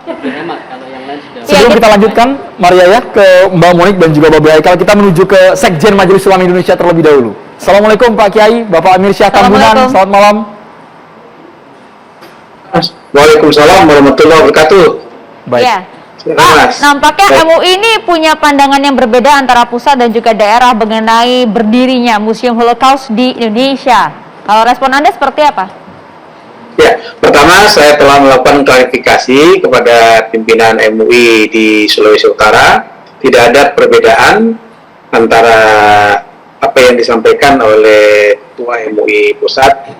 hemat kalau yang lain sudah. Sebelum kita lanjutkan, Maria ya, ke Mbak Monik dan juga Bapak Haikal, kita menuju ke Sekjen Majelis Ulama Indonesia terlebih dahulu. Assalamualaikum Pak Kiai, Bapak Amir Syah Tambunan, selamat malam. Waalaikumsalam warahmatullahi wabarakatuh. Baik. Ya. Pak, nampaknya MUI ini punya pandangan yang berbeda antara pusat dan juga daerah mengenai berdirinya Museum Holocaust di Indonesia. Kalau respon Anda seperti apa? Ya, pertama saya telah melakukan klarifikasi kepada pimpinan MUI di Sulawesi Utara. Tidak ada perbedaan antara apa yang disampaikan oleh Ketua MUI Pusat,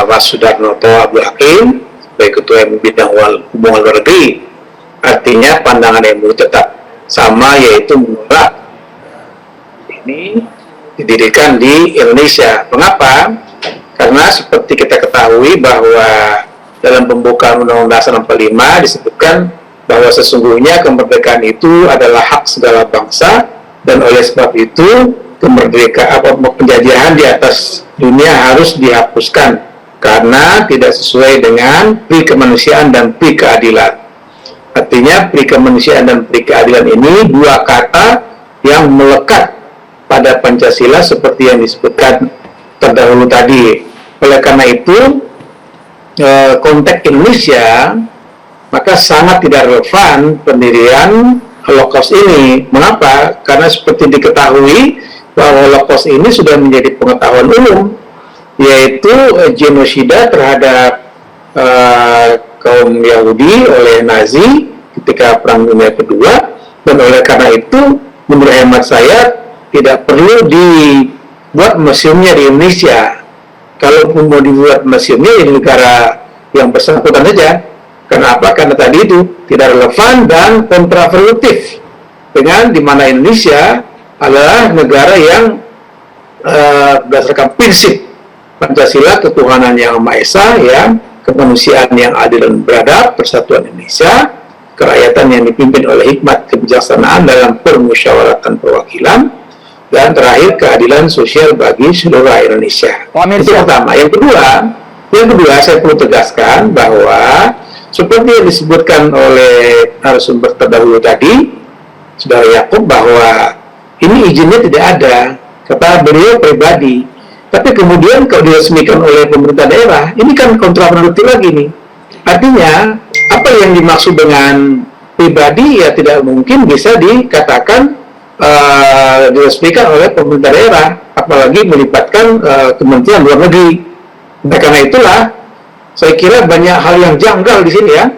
Mas Sudarnoto Abdul Hakim, sebagai Ketua MUI Bidang Hubungan Luar Negeri. Artinya pandangan MUI tetap sama, yaitu menolak ini didirikan di Indonesia. Mengapa? Karena seperti kita ketahui bahwa dalam pembukaan Undang-Undang Dasar 45 disebutkan bahwa sesungguhnya kemerdekaan itu adalah hak segala bangsa, dan oleh sebab itu penjajahan di atas dunia harus dihapuskan karena tidak sesuai dengan pri kemanusiaan dan pri keadilan. Artinya pri kemanusiaan dan pri keadilan ini dua kata yang melekat pada Pancasila seperti yang disebutkan terdahulu tadi. Oleh karena itu konteks Indonesia maka sangat tidak relevan pendirian Holocaust ini. Mengapa? Karena seperti diketahui bahwa Holocaust ini sudah menjadi pengetahuan umum, yaitu genosida terhadap kaum Yahudi oleh Nazi ketika Perang Dunia Kedua, dan oleh karena itu menurut hemat saya tidak perlu dibuat museumnya di Indonesia. Kalau mau dibuat museumnya di negara yang bersangkutan saja. Kenapa? Karena tadi itu tidak relevan dan kontraproduktif dengan dimana Indonesia adalah negara yang berdasarkan prinsip Pancasila, ketuhanan yang Maha Esa, ya, kemanusiaan yang adil dan beradab, persatuan Indonesia, kerakyatan yang dipimpin oleh hikmat kebijaksanaan dalam permusyawaratan perwakilan, dan terakhir keadilan sosial bagi seluruh Indonesia. Itu pertama. Yang kedua saya perlu tegaskan bahwa seperti yang disebutkan oleh narasumber terdahulu tadi, Saudara Yakub, bahwa ini izinnya tidak ada, kata beliau pribadi. Tapi kemudian kalau diresmikan oleh pemerintah daerah, ini kan kontraproduktif lagi nih. Artinya, apa yang dimaksud dengan pribadi ya tidak mungkin bisa dikatakan diresmikan oleh pemerintah daerah, apalagi melibatkan Kementerian Luar Negeri. Nah, karena itulah saya kira banyak hal yang janggal di sini ya.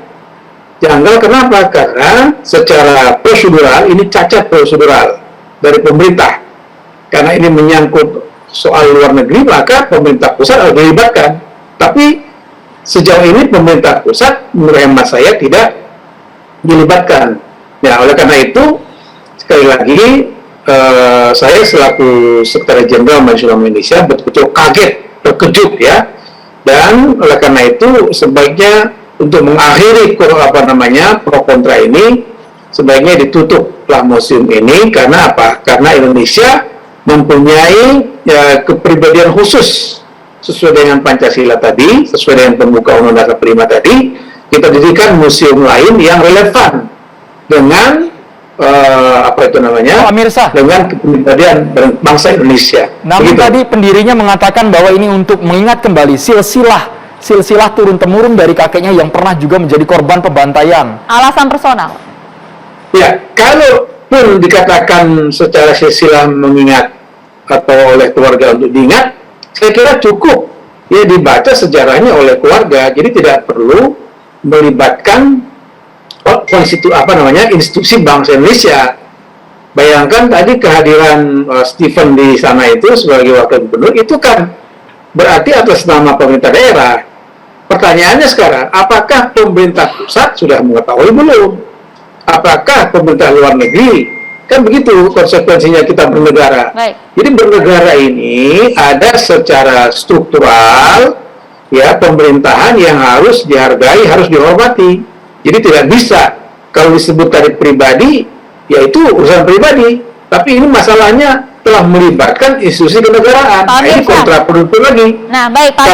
Janggal kenapa? Karena secara prosedural ini cacat prosedural dari pemerintah. Karena ini menyangkut soal luar negeri, maka pemerintah pusat harus dilibatkan. Tapi sejauh ini pemerintah pusat menurut hemat saya tidak dilibatkan. Ya, oleh karena itu sekali lagi saya selaku Sekretaris Jenderal Majelis Ulama Indonesia betul-betul kaget, terkejut ya. Dan oleh karena itu sebaiknya untuk mengakhiri pro kontra ini sebaiknya ditutuplah museum ini. Karena apa? Karena Indonesia mempunyai kepribadian khusus sesuai dengan Pancasila tadi, sesuai dengan pembukaan Undang-Undang Dasar 45 tadi. Kita dirikan museum lain yang relevan dengan dengan kepribadian bangsa Indonesia. Namun tadi pendirinya mengatakan bahwa ini untuk mengingat kembali silsilah turun-temurun dari kakeknya yang pernah juga menjadi korban pembantaian. Alasan personal. Ya, kalaupun dikatakan secara silsilah mengingat atau oleh keluarga untuk diingat, saya kira cukup ya dibaca sejarahnya oleh keluarga. Jadi tidak perlu melibatkan institusi bangsa Indonesia. Bayangkan tadi kehadiran Stephen di sana itu sebagai wakil gubernur, itu kan berarti atas nama pemerintah daerah. Pertanyaannya sekarang, apakah pemerintah pusat sudah mengetahui belum? Apakah pemerintah luar negeri? Kan begitu konsekuensinya kita bernegara. Baik. Jadi bernegara ini ada secara struktural ya pemerintahan yang harus dihargai, harus dihormati. Jadi tidak bisa kalau disebut tadi pribadi, yaitu urusan pribadi. Tapi ini masalahnya telah melibatkan institusi kenegaraan. Nah, ini kontraproduktif lagi. Nah, baik, Pak.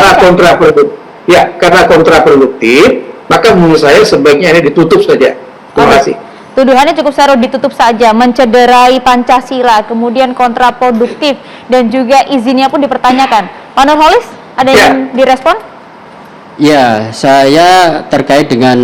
Karena kontraproduktif, maka menurut saya sebaiknya ini ditutup saja. Terima kasih. Tuduhannya cukup seru, ditutup saja, mencederai Pancasila, kemudian kontraproduktif, dan juga izinnya pun dipertanyakan. Pak Nurholis, ada yang direspon? Ya, saya terkait dengan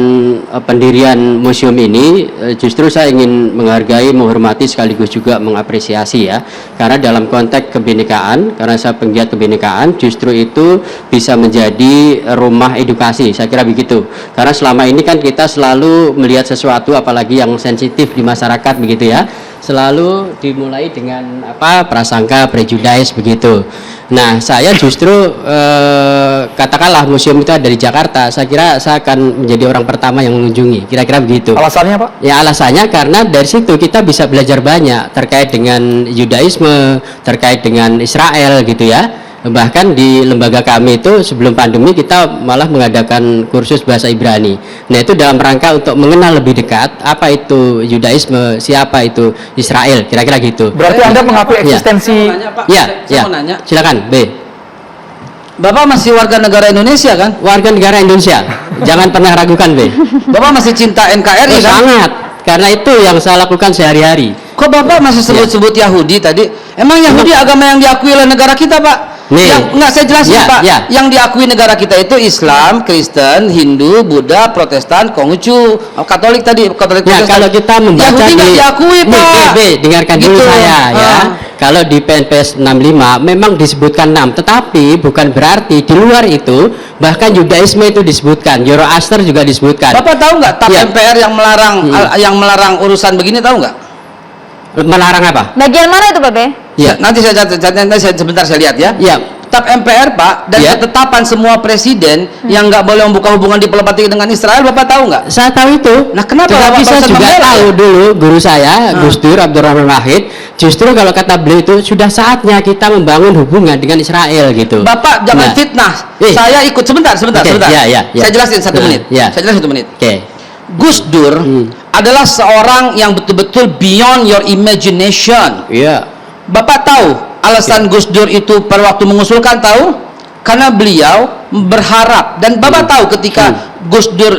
pendirian museum ini, justru saya ingin menghargai, menghormati, sekaligus juga mengapresiasi ya. Karena dalam konteks kebinekaan, karena saya penggiat kebinekaan, justru itu bisa menjadi rumah edukasi, saya kira begitu. Karena selama ini kan kita selalu melihat sesuatu, apalagi yang sensitif di masyarakat begitu ya, selalu dimulai dengan prasangka, prejudice begitu. Nah, saya justru katakanlah museum itu ada di Jakarta, saya kira saya akan menjadi orang pertama yang mengunjungi, kira-kira begitu. Alasannya, Pak? Ya, alasannya karena dari situ kita bisa belajar banyak terkait dengan Yudaisme, terkait dengan Israel gitu ya. Bahkan di lembaga kami itu sebelum pandemi kita malah mengadakan kursus bahasa Ibrani. Nah, itu dalam rangka untuk mengenal lebih dekat apa itu Yudaisme, siapa itu Israel, kira-kira gitu. Berarti Anda mengakui eksistensi... Ya, mau nanya. silakan, B. Bapak masih warga negara Indonesia kan? Warga negara Indonesia, jangan pernah ragukan, B. Bapak masih cinta NKRI Oh, kan? sangat, karena itu yang saya lakukan sehari-hari. Kok Bapak masih sebut-sebut Yahudi tadi? Emang Yahudi agama yang diakui oleh negara kita, Pak? Nih. Yang enggak saya jelasin, Pak. Yang diakui negara kita itu Islam, Kristen, Hindu, Buddha, Protestan, Konghucu, Katolik tadi, Katolik Ya, Protestan. kalau kita membaca Yahudi nggak diakui, Pak. Dengarkan dulu Gitu. saya ya. Ah. Kalau di PNPS 65 memang disebutkan 6, tetapi bukan berarti di luar itu bahkan Yudaisme itu disebutkan, Zoroaster juga disebutkan. Bapak tahu nggak TAP Ya. MPR yang melarang urusan begini, tahu nggak? Melarang apa? Bagian mana itu, Pak B? Ya. Nanti sebentar saya lihat ya. Ya. TAP MPR, Pak, dan Ya. ketetapan semua presiden yang nggak boleh membuka hubungan diplomatik dengan Israel, Bapak tahu nggak? Saya tahu itu. Nah, kenapa Tetapi Bapak saya barusan juga membela tahu ya? dulu guru saya, Gus Dur Abdurrahman Wahid, justru kalau kata beliau itu sudah saatnya kita membangun hubungan dengan Israel gitu. Bapak jangan Nah. fitnah. Eh. Saya ikut sebentar. Oke, ya. Saya jelasin satu Nah, menit. ya. Saya jelasin 1 menit. Oke. Gus Dur adalah seorang yang betul-betul beyond your imagination. Iya. Bapak tahu alasan Gus Dur itu pada waktu mengusulkan, tahu? Karena beliau berharap, dan Bapak tahu ketika Gus Dur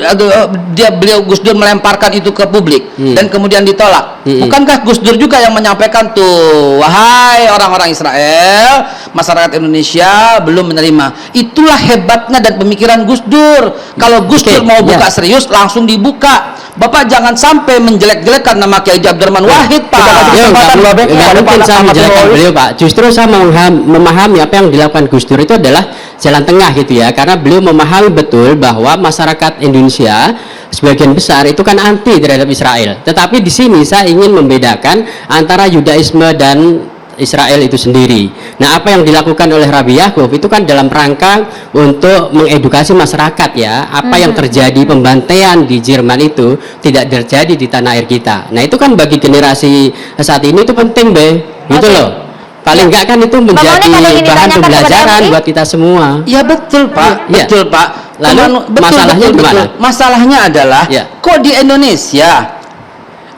Gus Dur melemparkan itu ke publik dan kemudian ditolak. Bukankah Gus Dur juga yang menyampaikan tuh, wahai orang-orang Israel, masyarakat Indonesia belum menerima. Itulah hebatnya dan pemikiran Gus Dur. Kalau Gus Dur mau buka serius, langsung dibuka. Bapak jangan sampai menjelek-jelekan nama Kiai Abdurrahman Wahid, Pak. Ya, nggak mungkin saya menjelaskan beliau, Pak. Justru saya memahami apa yang dilakukan Gus Dur itu adalah jalan tengah gitu ya, karena beliau memahami betul bahwa masyarakat Indonesia sebagian besar itu kan anti terhadap Israel. Tetapi di sini saya ingin membedakan antara Yudaisme dan Israel itu sendiri. Nah, apa yang dilakukan oleh Rabbi Yakub itu kan dalam rangka untuk mengedukasi masyarakat ya, apa yang terjadi pembantaian di Jerman itu tidak terjadi di tanah air kita. Nah, itu kan bagi generasi saat ini itu penting, Be. Gitu loh. Paling enggak kan itu menjadi bahan pembelajaran buat kita semua. Ya betul, Pak. Ya. Betul, Pak. Lalu masalahnya gimana? Masalahnya adalah kok di Indonesia?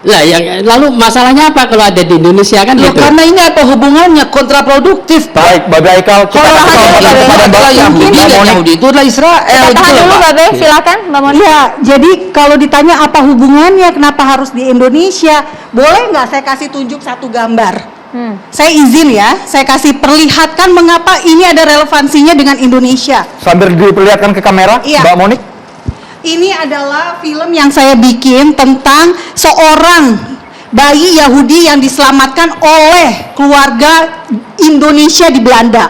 Lah, lalu masalahnya apa kalau ada di Indonesia kan Loh, gitu? karena ini apa hubungannya? Kontraproduktif, Pak. Baik, Mbak Haikal, kita Kalau kasih kesempatan kepada Mbak adalah Yahudi, Mbak dan Monik. Yahudi itu adalah Israel. Kita gitu tahan loh, dulu, Pak. Mbak Be. Silakan, Mbak Moni. Iya, jadi kalau ditanya apa hubungannya, kenapa harus di Indonesia, boleh nggak saya kasih tunjuk satu gambar? Saya izin ya, saya kasih perlihatkan mengapa ini ada relevansinya dengan Indonesia. Sambil diperlihatkan ke kamera, Iya. Mbak Monik. Ini adalah film yang saya bikin tentang seorang bayi Yahudi yang diselamatkan oleh keluarga Indonesia di Belanda.